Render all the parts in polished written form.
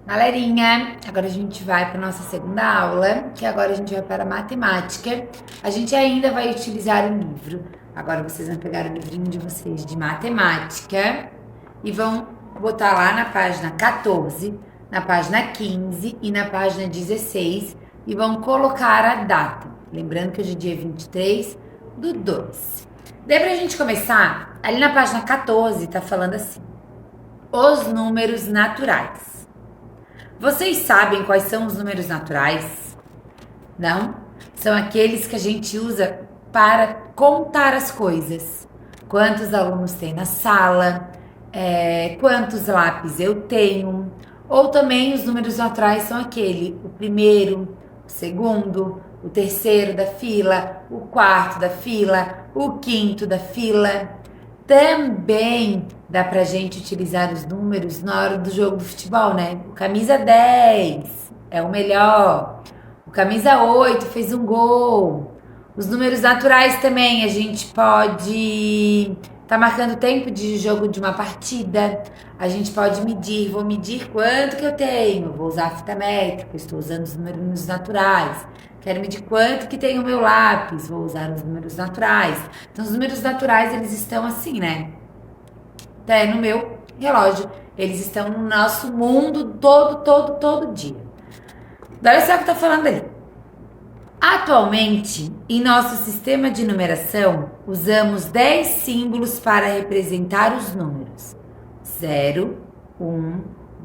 Galerinha, agora a gente vai para nossa segunda aula, que agora a gente vai para a matemática. A gente ainda vai utilizar o livro. Agora vocês vão pegar o livrinho de vocês de matemática e vão botar lá na página 14, na página 15 e na página 16 e vão colocar a data. Lembrando que hoje é dia 23/2. Daí pra gente começar, ali na página 14 tá falando assim: os números naturais. Vocês sabem quais são os números naturais? Não? São aqueles que a gente usa para contar as coisas. Quantos alunos tem na sala? Quantos lápis eu tenho? Ou também os números naturais são o primeiro, o segundo, o terceiro da fila, o quarto da fila, o quinto da fila. Também dá pra gente utilizar os números na hora do jogo do futebol, né? O camisa 10 é o melhor. O camisa 8 fez um gol. Os números naturais também, a gente pode marcando o tempo de jogo de uma partida. A gente pode medir, vou medir quanto que eu tenho. Vou usar a fita métrica, estou usando os números naturais. Quero medir quanto que tem o meu lápis, vou usar os números naturais. Então, os números naturais, eles estão assim, né? Até no meu relógio. Eles estão no nosso mundo todo dia. Olha só o que tá falando ali. Atualmente, em nosso sistema de numeração, usamos 10 símbolos para representar os números. 0, 1,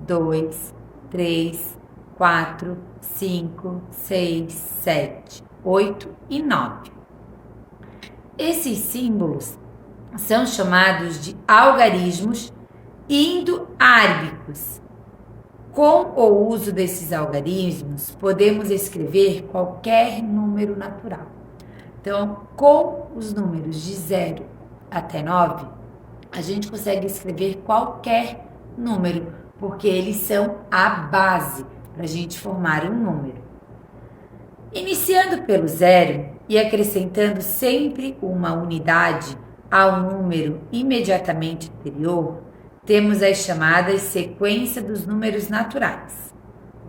2, 3, 4, 5, 6, 7, 8 e 9. Esses símbolos são chamados de algarismos indo-árbicos. Com o uso desses algarismos, podemos escrever qualquer número natural. Então, com os números de 0 até 9, a gente consegue escrever qualquer número, porque eles são a base para a gente formar um número. Iniciando pelo 0 e acrescentando sempre uma unidade ao número imediatamente anterior, temos as chamadas sequência dos números naturais.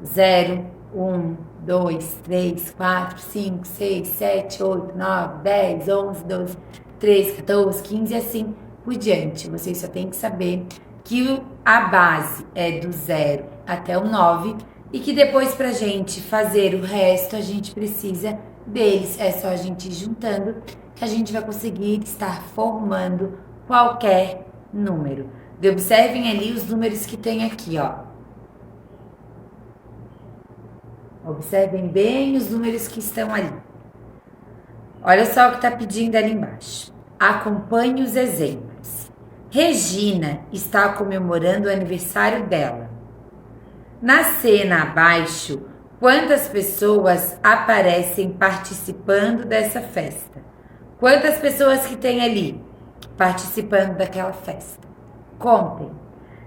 0, 1, 2, 3, 4, 5, 6, 7, 8, 9, 10, 11, 12, 13, 14, 15 e assim por diante. Vocês só têm que saber que a base é do 0 até o 9 e que depois para a gente fazer o resto a gente precisa deles. É só a gente ir juntando que a gente vai conseguir estar formando qualquer número. Observem ali os números que tem aqui, ó. Observem bem os números que estão ali. Olha só o que está pedindo ali embaixo. Acompanhe os exemplos. Regina está comemorando o aniversário dela. Na cena abaixo, quantas pessoas aparecem participando dessa festa? Quantas pessoas que tem ali participando daquela festa? Contem.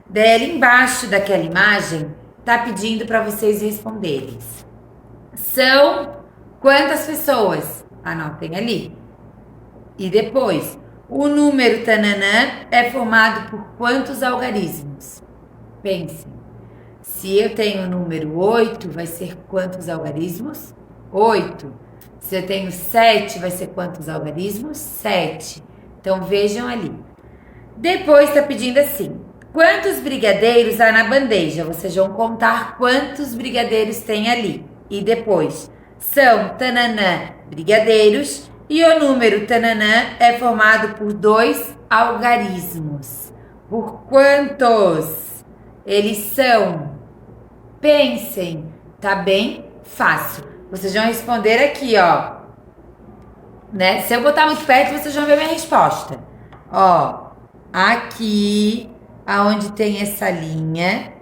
Daí ali embaixo daquela imagem, tá pedindo para vocês responderem. São quantas pessoas? Anotem ali. E depois, o número tananã é formado por quantos algarismos? Pensem. Se eu tenho o número 8, vai ser quantos algarismos? 8. Se eu tenho 7, vai ser quantos algarismos? 7. Então, vejam ali. Depois está pedindo assim: quantos brigadeiros há na bandeja? Vocês vão contar quantos brigadeiros tem ali. E depois, são tananã brigadeiros e o número tananã é formado por 2 algarismos. Por quantos eles são? Pensem, tá bem fácil. Vocês vão responder aqui, ó. Né? Se eu botar muito perto, vocês vão ver minha resposta. Ó. Aqui, aonde tem essa linha,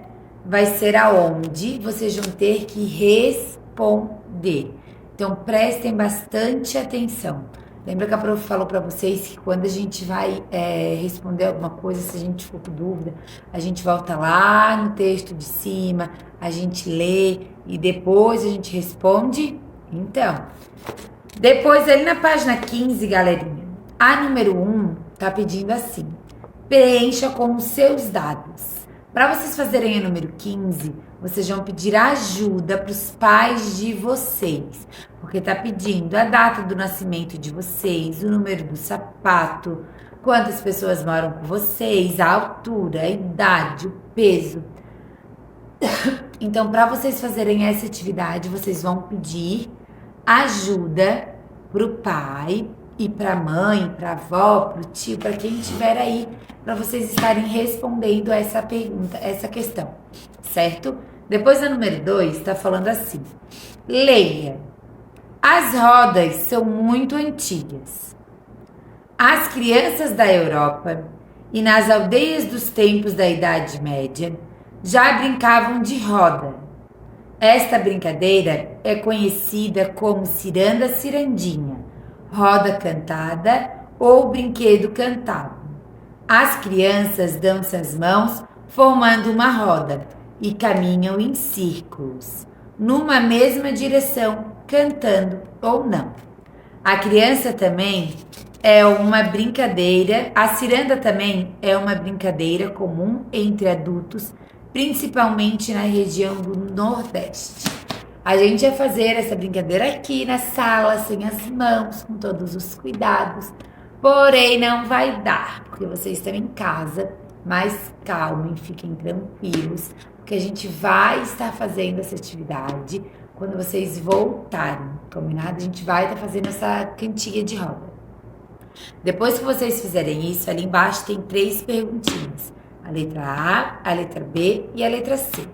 vai ser aonde vocês vão ter que responder. Então, prestem bastante atenção. Lembra que a prof falou para vocês que quando a gente vai responder alguma coisa, se a gente for com dúvida, a gente volta lá no texto de cima, a gente lê e depois a gente responde? Então, depois ali na página 15, galerinha, a número 1 tá pedindo assim: preencha com os seus dados. Para vocês fazerem o número 15, vocês vão pedir ajuda para os pais de vocês, porque tá pedindo a data do nascimento de vocês, o número do sapato, quantas pessoas moram com vocês, a altura, a idade, o peso. Então, para vocês fazerem essa atividade, vocês vão pedir ajuda para o pai e para a mãe, para a avó, para o tio, para quem estiver aí, para vocês estarem respondendo essa pergunta, essa questão, certo? Depois a número 2 está falando assim: leia. As rodas são muito antigas. As crianças da Europa e nas aldeias dos tempos da Idade Média já brincavam de roda. Esta brincadeira é conhecida como ciranda-cirandinha, roda cantada ou brinquedo cantado. As crianças dão-se as mãos formando uma roda e caminham em círculos, numa mesma direção, cantando ou não. A criança também é uma brincadeira, a ciranda também é uma brincadeira comum entre adultos, principalmente na região do Nordeste. A gente vai fazer essa brincadeira aqui na sala, sem as mãos, com todos os cuidados. Porém, não vai dar, porque vocês estão em casa, mas calmem, fiquem tranquilos, porque a gente vai estar fazendo essa atividade quando vocês voltarem, combinado? A gente vai estar fazendo essa cantiga de roda. Depois que vocês fizerem isso, ali embaixo tem 3 perguntinhas. A letra A, a letra B e a letra C.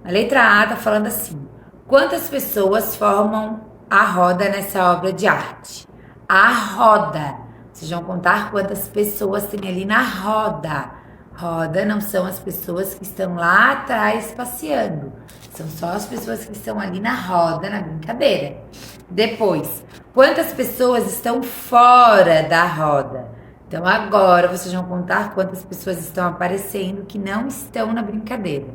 A letra A tá falando assim: quantas pessoas formam a roda nessa obra de arte? A roda. Vocês vão contar quantas pessoas tem ali na roda. Roda não são as pessoas que estão lá atrás passeando. São só as pessoas que estão ali na roda, na brincadeira. Depois, quantas pessoas estão fora da roda? Então, agora vocês vão contar quantas pessoas estão aparecendo que não estão na brincadeira.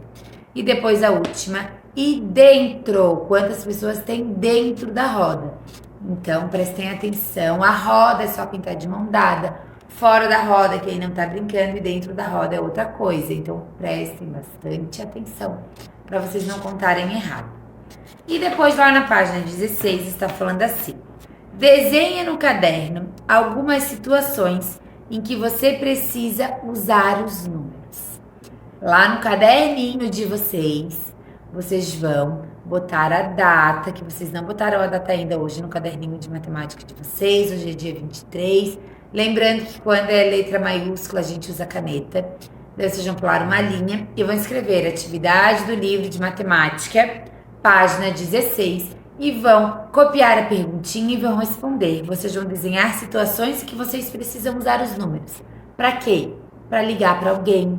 E depois a última, e dentro, quantas pessoas tem dentro da roda? Então, prestem atenção, a roda é só quem tá de mão dada, fora da roda quem não tá brincando e dentro da roda é outra coisa. Então, prestem bastante atenção para vocês não contarem errado. E depois lá na página 16 está falando assim: desenhe no caderno algumas situações em que você precisa usar os números. Lá no caderninho de vocês, vocês vão botar a data, que vocês não botaram a data ainda hoje no caderninho de matemática de vocês, hoje é dia 23. Lembrando que quando é letra maiúscula a gente usa caneta. Daí vocês vão pular uma linha e vão escrever atividade do livro de matemática, página 16, e vão copiar a perguntinha e vão responder. Vocês vão desenhar situações em que vocês precisam usar os números. Para quê? Para ligar para alguém.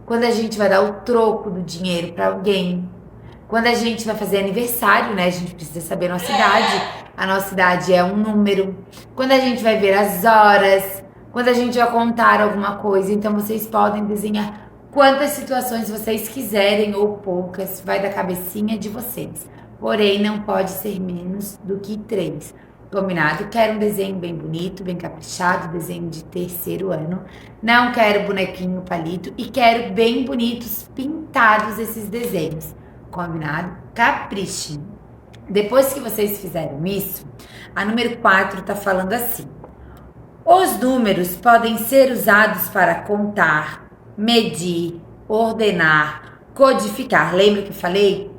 Quando a gente vai dar o troco do dinheiro para alguém. Quando a gente vai fazer aniversário, né? A gente precisa saber a nossa idade. A nossa idade é um número. Quando a gente vai ver as horas. Quando a gente vai contar alguma coisa. Então, vocês podem desenhar quantas situações vocês quiserem ou poucas. Vai da cabecinha de vocês. Porém, não pode ser menos do que 3. Combinado? Quero um desenho bem bonito, bem caprichado, desenho de 3º ano. Não quero bonequinho palito e quero bem bonitos, pintados esses desenhos. Combinado? Caprichem. Depois que vocês fizeram isso, a número 4 tá falando assim: os números podem ser usados para contar, medir, ordenar, codificar. Lembra que eu falei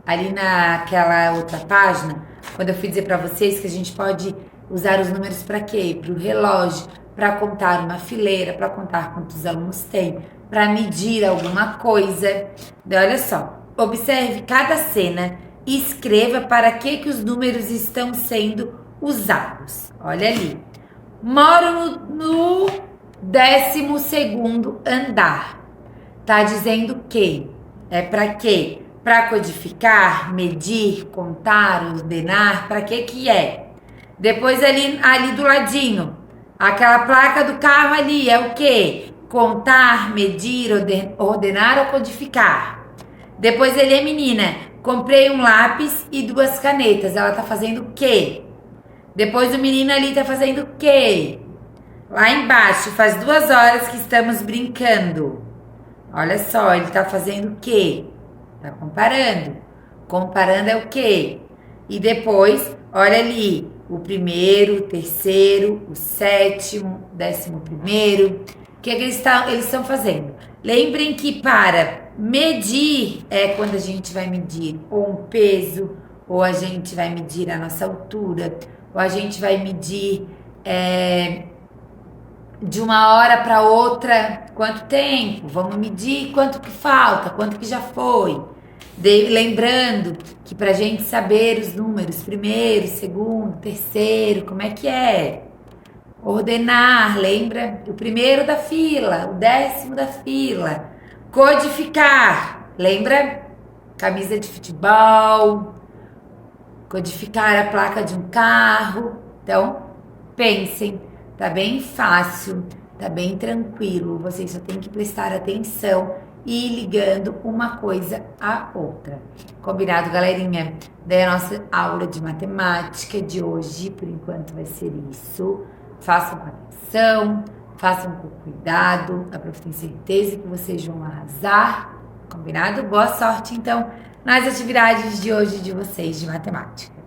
ali naquela outra página, quando eu fui dizer para vocês que a gente pode usar os números para quê? Para o relógio, para contar uma fileira, para contar quantos alunos tem, para medir alguma coisa. Então, olha só, observe cada cena e escreva para que os números estão sendo usados. Olha ali. Moro no 12º andar. Tá dizendo que é para quê? Para codificar, medir, contar, ordenar, para que é? Depois ali do ladinho, aquela placa do carro ali é o quê? Contar, medir, ordenar ou codificar. Depois ele é menina, comprei um lápis e 2 canetas, ela tá fazendo o quê? Depois o menino ali tá fazendo o quê? Lá embaixo, faz 2 horas que estamos brincando. Olha só, ele está fazendo o quê? Está comparando. Comparando é o quê? E depois, olha ali, o primeiro, o terceiro, o sétimo, 11º. O que eles estão fazendo? Lembrem que para medir é quando a gente vai medir ou um peso, ou a gente vai medir a nossa altura, ou a gente vai medir de uma hora para outra quanto tempo, vamos medir quanto que falta, quanto que já foi. Lembrando que para a gente saber os números, primeiro, segundo, terceiro, como é que é? Ordenar, lembra? O primeiro da fila, o 10º da fila. Codificar, lembra? Camisa de futebol, codificar a placa de um carro. Então, pensem, tá bem fácil, tá bem tranquilo. Vocês só têm que prestar atenção e ir ligando uma coisa à outra. Combinado, galerinha? Daí a nossa aula de matemática de hoje, por enquanto, vai ser isso. Façam com atenção, façam com cuidado. A prof tem certeza que vocês vão arrasar. Combinado? Boa sorte, então, nas atividades de hoje de vocês de matemática.